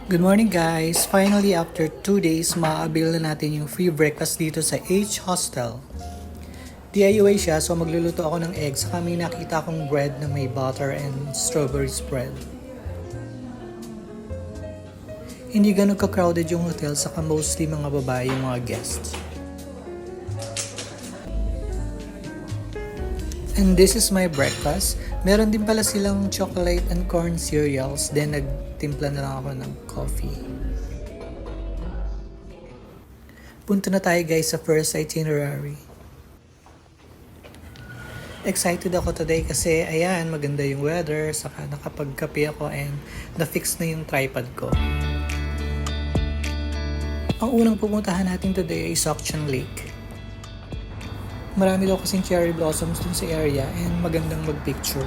Good morning guys! Finally, after 2 days, ma-avail na natin yung free breakfast dito sa H Hostel. DIY siya, so magluluto ako ng eggs. Saka may nakita akong bread na may butter and strawberry spread. Hindi ganun ka-crowded yung hotel, saka mostly mga babae yung mga guests. And this is my breakfast. Meron din pala silang chocolate and corn cereals. Then nagtimpla na lang ako ng coffee. Punta na tayo guys sa first itinerary. Excited ako today kasi ayan, maganda yung weather. Saka nakapagkape ako and na-fix na yung tripod ko. Ang unang pupuntahan natin today ay Sokchon Lake. Marami daw kasing cherry blossoms dun sa area and magandang mag-picture.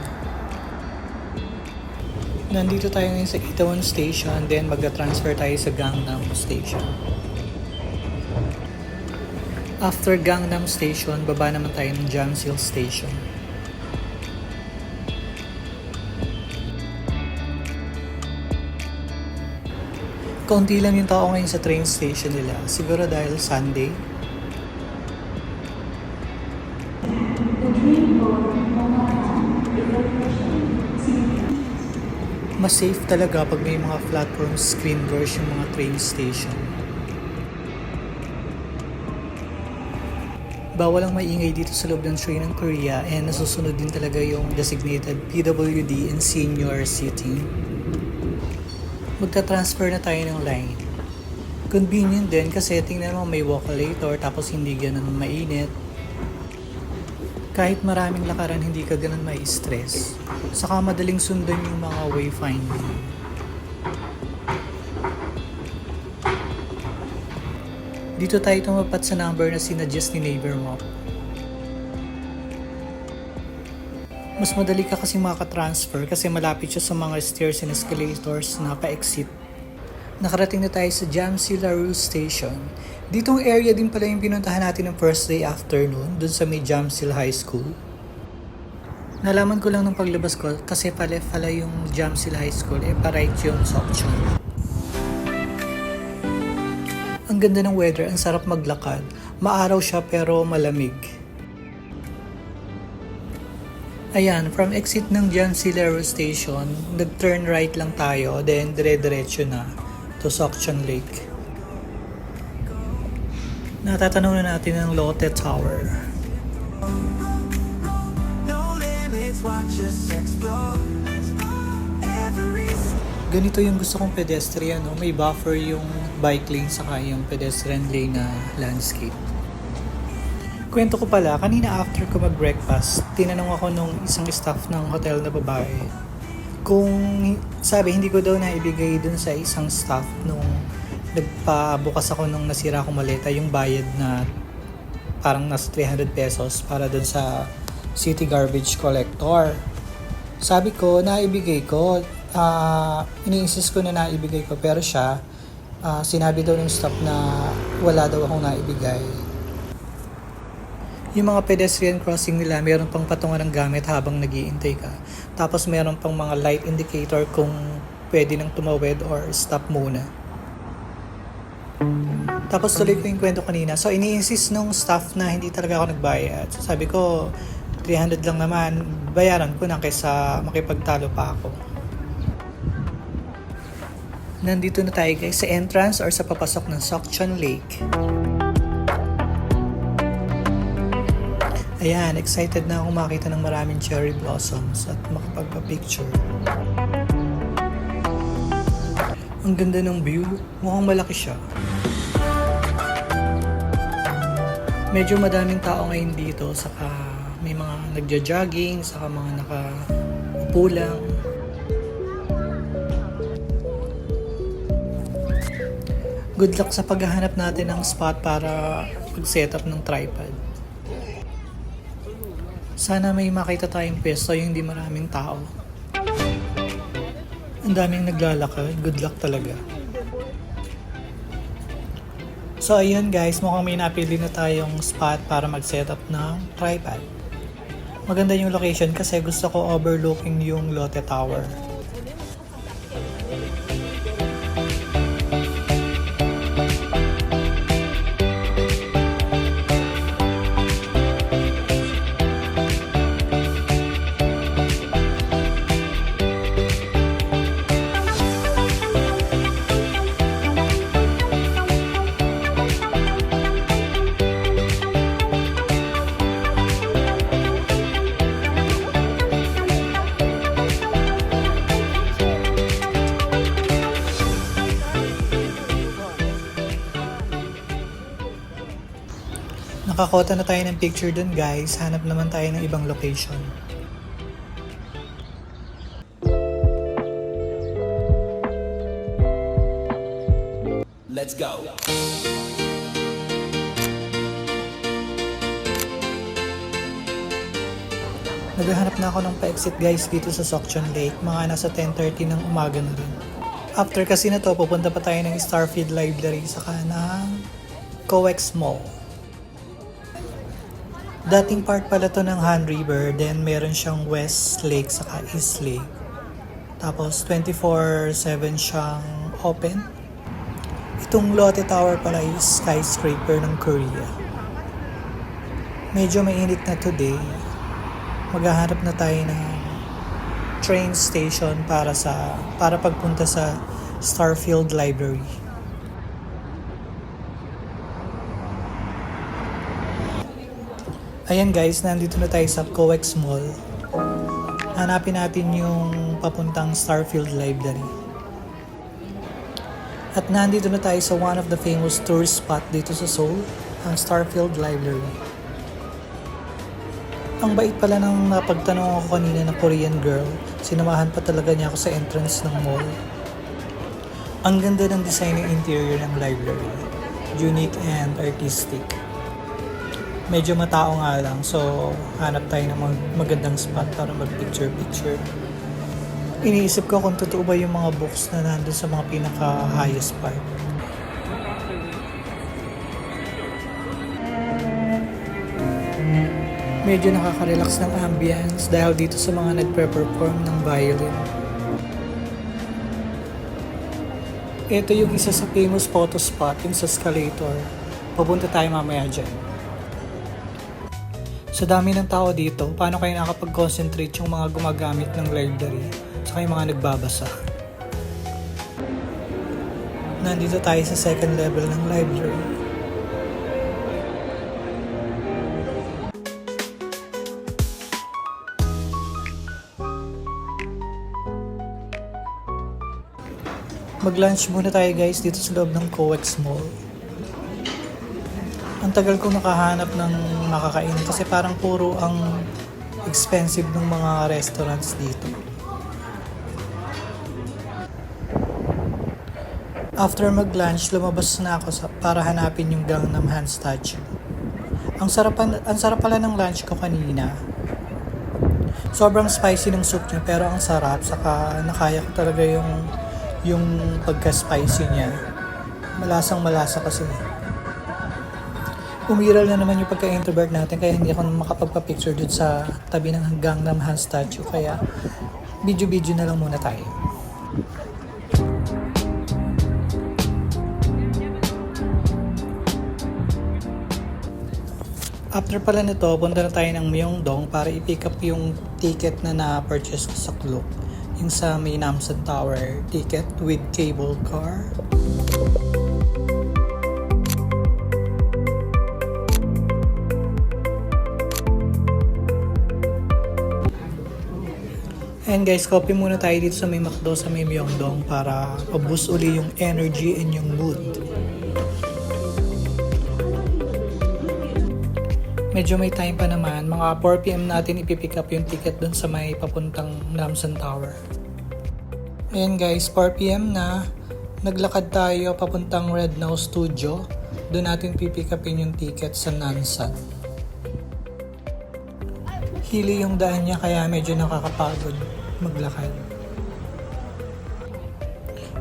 Nandito tayo ngayon sa Itaewon Station, then magta-transfer tayo sa Gangnam Station. After Gangnam Station, baba naman tayo ng Jamsil Station. Kaunti lang yung tao ngayon sa train station nila, siguro dahil Sunday. Mas safe talaga pag may mga platform screen doors yung mga train station. Bawal ang maingay dito sa loob ng train ng Korea and nasusunod din talaga yung designated PWD and senior seating. Magta-transfer na tayo ng line. Convenient din kasi tingnan mo may walk-a-lator tapos hindi ganun mainit. Kahit maraming lakaran, hindi ka ganun may stress. Saka madaling sundan yung mga wayfinding. Dito tayo tumapat sa number na sinadjust ni neighbor mo. Mas madali ka kasi makatransfer kasi malapit siya sa mga stairs and escalators na pa-exit. Nakarating na tayo sa Jamsil Station. Ditong area din pala yung pinuntahan natin ng first day afternoon, dun sa may Jamsil High School. Nalaman ko lang ng paglabas ko kasi pala yung Jamsil High School, pa-right yung Sokchon. Ang ganda ng weather, ang sarap maglakad. Maaraw siya pero malamig. Ayan, from exit ng Jamsil Station, nag-turn right lang tayo, then dire-diretso na to Sokchon Lake. Natatanaw na natin ang Lotte Tower. Ganito yung gusto kong pedestrian, no? May buffer yung bike lane saka yung pedestrian lane na landscape. Kwento ko pala, kanina after ko mag-breakfast, tinanong ako nung isang staff ng hotel na babae kung sabi hindi ko daw naibigay dun sa isang staff nung nagpabukas ako nung nasira kong maleta yung bayad na parang nasa 300 pesos para dun sa city garbage collector. Sabi ko, naibigay ko. Ini-insist ko na naibigay ko pero siya, sinabi daw ng staff na wala daw akong naibigay. Yung mga pedestrian crossing nila, meron pang patungan ng gamit habang nag-iintay ka. Tapos meron pang mga light indicator kung pwede nang tumawid or stop muna. Tapos tuloy ko yung kwento kanina. So ini-insist nung staff na hindi talaga ako nagbayad. So sabi ko, 300 lang naman, bayaran ko na kaysa makipagtalo pa ako. Nandito na tayo guys sa entrance or sa papasok ng Sokchon Lake. Ayan, excited na ako makita ng maraming cherry blossoms at makapagpa-picture. Ang ganda ng view, mukhang malaki siya. Medyo madaming tao ngayon dito, saka may mga nagja-jogging, saka mga nakaupo lang. Good luck sa paghahanap natin ng spot para mag-setup ng tripod. Sana may makita tayong pwesto yung hindi maraming tao. Ang daming naglalakad. Good luck talaga. So ayun guys, mukhang may napili na tayong spot para mag-setup ng tripod. Maganda yung location kasi gusto ko overlooking yung Lotte Tower. Nakakota na tayo ng picture dun guys. Hanap naman tayo ng ibang location. Let's go. Naghahanap na ako ng pa-exit guys dito sa Sokchon Lake. Mga nasa 10:30 ng umaga na rin. After kasi na to, pupunta pa tayo ng Starfield Library saka ng COEX Mall. Dating part pala to ng Han River, then meron siyang West Lake saka East Lake. Tapos 24/7 siyang open. Itong Lotte Tower pala is skyscraper ng Korea. Medyo mainit na today. Maghahanap na tayo ng train station para pagpunta sa Starfield Library. Ayan guys, nandito na tayo sa COEX Mall. Hanapin natin yung papuntang Starfield Library. At nandito na tayo sa one of the famous tourist spot dito sa Seoul, ang Starfield Library. Ang bait pala nang napagtanong ako kanina na Korean girl, sinamahan pa talaga niya ako sa entrance ng mall. Ang ganda ng design ng interior ng library, unique and artistic. Medyo matao nga lang, so hanap tayo ng magandang spot para mag-picture-picture. Iniisip ko kung totoo ba yung mga books na nandun sa mga pinaka-highest part. Medyo nakaka-relax ng ambience dahil dito sa mga nagpe-perform ng violin. Ito yung isa sa famous photo spot, yung sa escalator. Pupunta tayo mamaya dyan. Sa dami ng tao dito, paano kayo nakapag-concentrate yung mga gumagamit ng library saka yung mga nagbabasa? Nandito tayo sa second level ng library. Mag-lunch muna tayo guys dito sa loob ng COEX Mall. Ang tagal kong nakahanap ng makakain kasi parang puro ang expensive ng mga restaurants dito. After mag-lunch, lumabas na ako para hanapin yung Gangnam Han statue. Ang sarap pala ng lunch ko kanina. Sobrang spicy ng soup niya pero ang sarap, saka nakaya ko talaga yung pagka-spicy niya. Malasang malasa kasi. Umiral na naman yung pagka-introvert natin kaya hindi ako makapagpa-picture dun sa tabi ng Gangnam Han statue. Kaya video-video na lang muna tayo. After pala nito, punta na tayo ng Myeongdong para i-pick up yung ticket na na-purchase ko sa Klook. Yung sa may Namsan Tower ticket with cable car. And guys, copy muna tayo dito sa may McDo sa may Myeongdong para pa-boost uli yung energy and yung mood. Medyo may time pa naman, mga 4 PM natin ipipick up yung ticket dun sa may papuntang Namsan Tower. Ayan guys, 4 PM na, naglakad tayo papuntang Red Now Studio. Doon natin pipick upin yung ticket sa Namsan. Hili yung daan niya kaya medyo nakakapagod maglakad.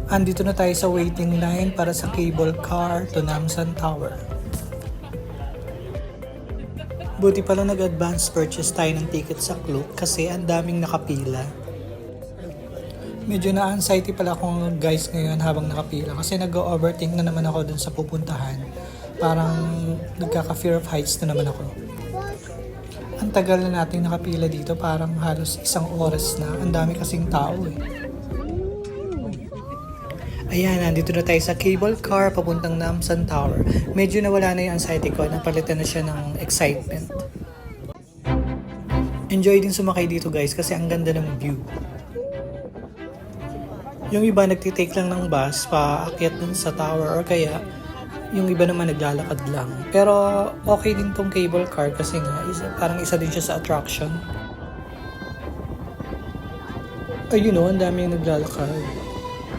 Andito na tayo sa waiting line para sa cable car to Namsan Tower. Buti pala nag-advance purchase tayo ng ticket sa Klook kasi ang daming nakapila. Medyo na-anxiety pala ako guys ngayon habang nakapila kasi nag-overthink na naman ako dun sa pupuntahan. Parang nagkaka-fear of heights na naman ako. Ang tagal na nating nakapila dito, parang halos 1 oras na. Ang dami kasing tao eh. Ayan, nandito na tayo sa cable car papuntang Namsan Tower. Medyo nawala na yung anxiety ko, napalitan na siya ng excitement. Enjoy din sumakay dito guys kasi ang ganda ng view. Yung iba nagtitake lang ng bus paakyat dun sa tower or kaya Yung iba naman naglalakad lang. Pero okay din tong cable car kasi nga parang isa din siya sa attraction. Ayun o, ang dami yung naglalakad.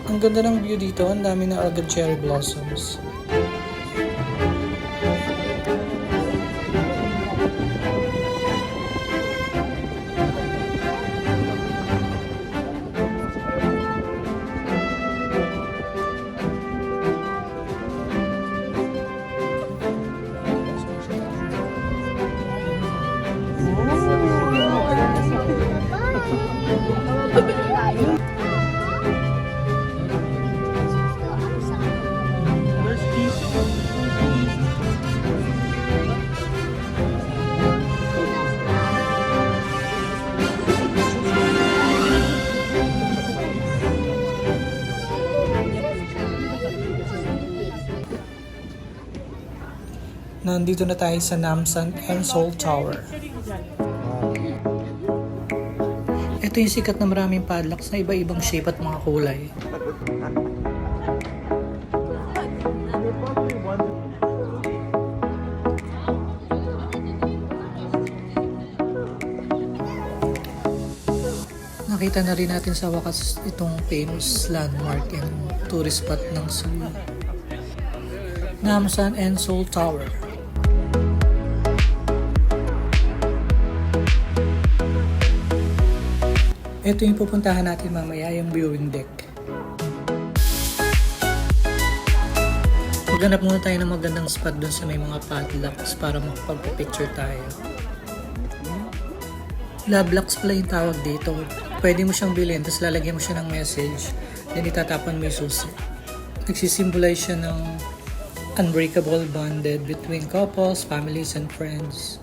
Ang ganda ng view dito, ang dami na agad cherry blossoms. Nandito na tayo sa Namsan and Seoul Tower. Ito yung sikat na maraming padlocks na iba-ibang shape at mga kulay. Nakita na rin natin sa wakas itong famous landmark and tourist spot ng Seoul. Namsan and Seoul Tower. Ito yung pupuntahan natin mamaya, yung viewing deck. Maghanap muna tayo ng magandang spot dun sa may mga padlocks para makapag-picture tayo. Love locks pala yung tawag dito. Pwede mo siyang bilhin, tapos lalagyan mo siya ng message, then itatapan mo yung susi. Nagsisimbolize siya ng unbreakable bonded between couples, families, and friends.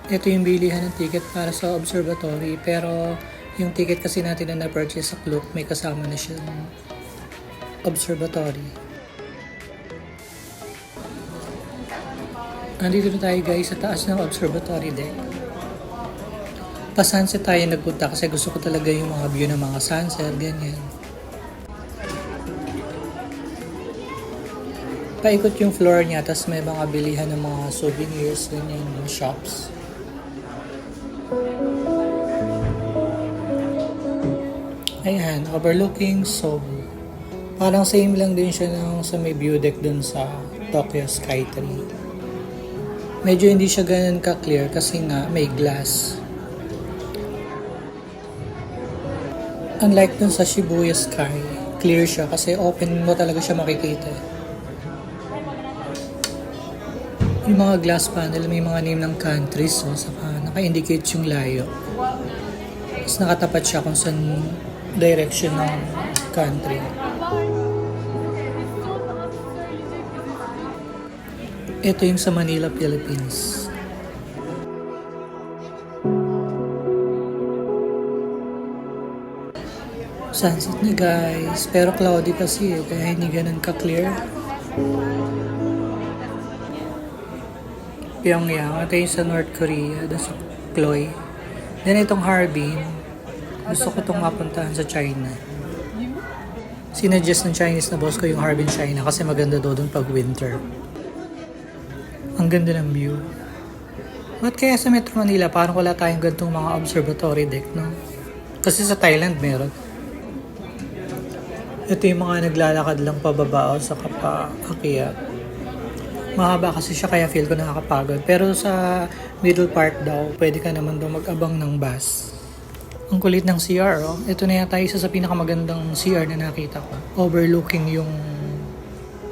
Ito yung bilihan ng ticket para sa observatory, pero yung ticket kasi natin na na-purchase sa Klook, may kasama na siyang observatory. Nandito na tayo guys sa taas ng observatory deck. Pa-sunset tayo nagpunta kasi gusto ko talaga yung mga view ng mga sunset, ganyan. Paikot yung floor niya, tapos may mga bilihan ng mga souvenirs, ganyan, yung shops. Ayan, overlooking Seoul. Parang same lang din siya sa may view deck dun sa Tokyo Skytree. Medyo hindi siya ganun ka-clear kasi nga may glass. Unlike dun sa Shibuya Sky, clear siya kasi open mo talaga siya makikita. Yung mga glass panel, may mga name ng countries, so saka naka-indicate yung layo. Tapos nakatapat siya kung saan direction ng country. Ito yung sa Manila, Philippines. Sunset na guys, pero cloudy kasi kaya hindi ganun ka-clear. Pyongyang, ito yung sa North Korea, doon sa Kloy. Then itong Harbin, gusto ko itong mapuntahan sa China. Sinuggest ng Chinese na boss ko yung Harbin, China kasi maganda doon pag winter. Ang ganda ng view. Ba't kaya sa Metro Manila parang wala tayong gantong mga observatory deck, no? Kasi sa Thailand meron. Ito yung mga naglalakad lang pababa o sa kapaakyat. Mahaba kasi siya kaya feel ko nakakapagod. Pero sa middle part daw, pwede ka naman daw mag-abang ng bus. Ang kulit ng CR, oh. Ito na yata isa sa pinakamagandang CR na nakita ko. Overlooking yung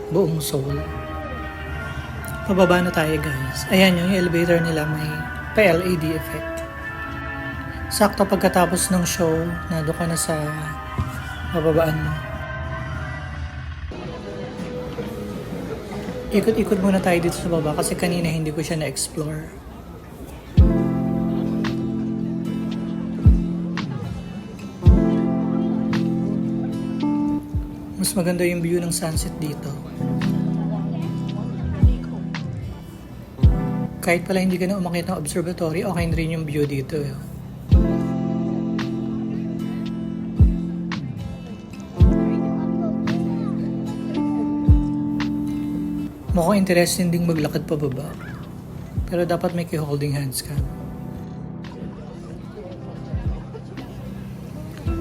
buong Seoul. Pababa na tayo guys. Ayan yung elevator nila, may pa-LED effect. Sakto pagkatapos ng show, nado ka na sa bababaan mo. Ikot-ikot muna tayo dito sa baba kasi kanina hindi ko siya na-explore. Mas maganda yung view ng sunset dito. Kahit pala hindi ka na umakyat ng observatory, okay na rin yung view dito. Mukhang interesting ding maglakad pa baba. Pero dapat may holding hands ka.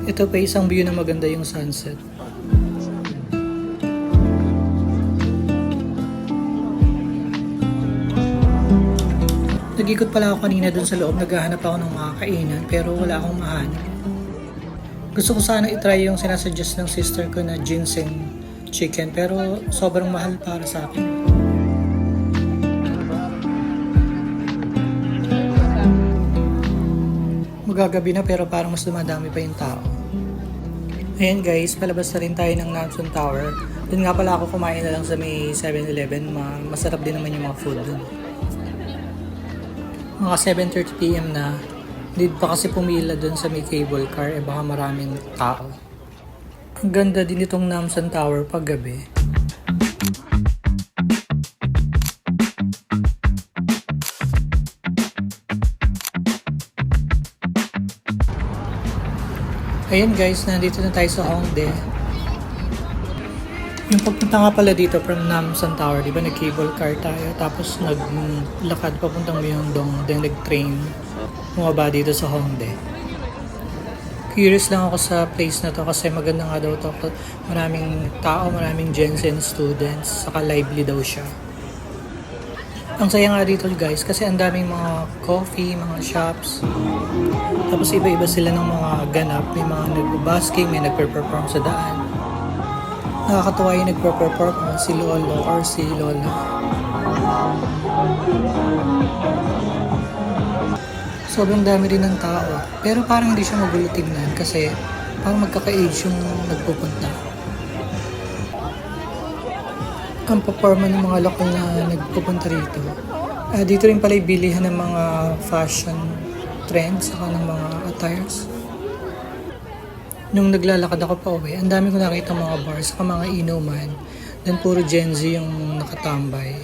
Ito pa isang view na maganda yung sunset. Nag-ikot pala ako kanina dun sa loob, naghahanap ako ng mga kainan pero wala akong mahanap. Gusto ko sana itry yung sinasuggest ng sister ko na ginseng chicken pero sobrang mahal para sa akin. Magagabi na pero parang mas dumadami pa yung tao. Ayan guys, palabas na rin tayo ng Namsan Tower. Doon nga pala ako kumain na lang sa may 7-Eleven, masarap din naman yung mga food doon. Mga 7:30 PM na, hindi pa kasi pumila doon sa may cable car, baka maraming tao. Ang ganda din itong Namsan Tower pag gabi. Ayan guys, nandito na tayo sa Hongdae. Yung pagpunta nga pala dito from Namsan Tower, di ba nag-cable car tayo, tapos naglakad papuntang Myeongdong, then nag-train, bumaba dito sa Hongdae. Curious lang ako sa place na to kasi maganda nga daw to. Maraming tao, maraming Jensen students, saka lively daw siya. Ang saya nga dito guys kasi ang daming mga coffee, mga shops. Tapos iba-iba sila ng mga ganap. May mga nag-basking, may nagpe-perform sa daan. Nakakatawa yung nagpe-perform si Lolo or si Lola. Sobrang dami rin ng tao. Pero parang hindi siya magulo tignan kasi parang magkaka-age yung nagpupunta. Ang performa ng mga lokal na nagpupunta rito. Dito rin pala bilihan ng mga fashion trends saka ng mga attires. Nung naglalakad ako pa uwi, ang dami ko nakita mga bars saka mga inuman. Then puro Gen Z yung nakatambay.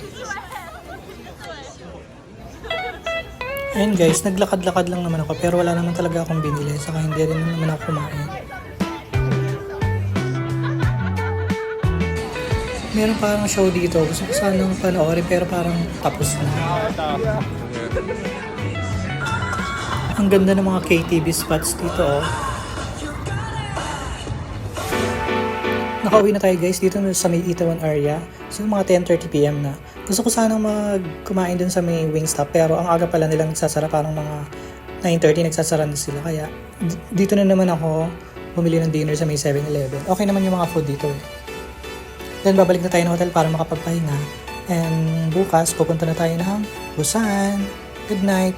Ayun guys, naglakad-lakad lang naman ako pero wala naman talaga akong binili saka hindi rin naman ako kumain. Meron parang show dito. Gusto ko sanang panoorin pero parang tapos na. Ang ganda ng mga KTV spots dito oh. Nakauwi na tayo guys dito sa may Itaewon area. So mga 10:30 PM na. Gusto ko sanang kumain dun sa may Wingstop pero ang aga pala nilang nagsasara parang mga 9:30 nagsasara na sila. Kaya dito na naman ako bumili ng dinner sa may 7-Eleven. Okay naman yung mga food dito eh. Then babalik na tayo ng hotel para makapagpahinga. And bukas pupunta na tayo ng Busan. Good night!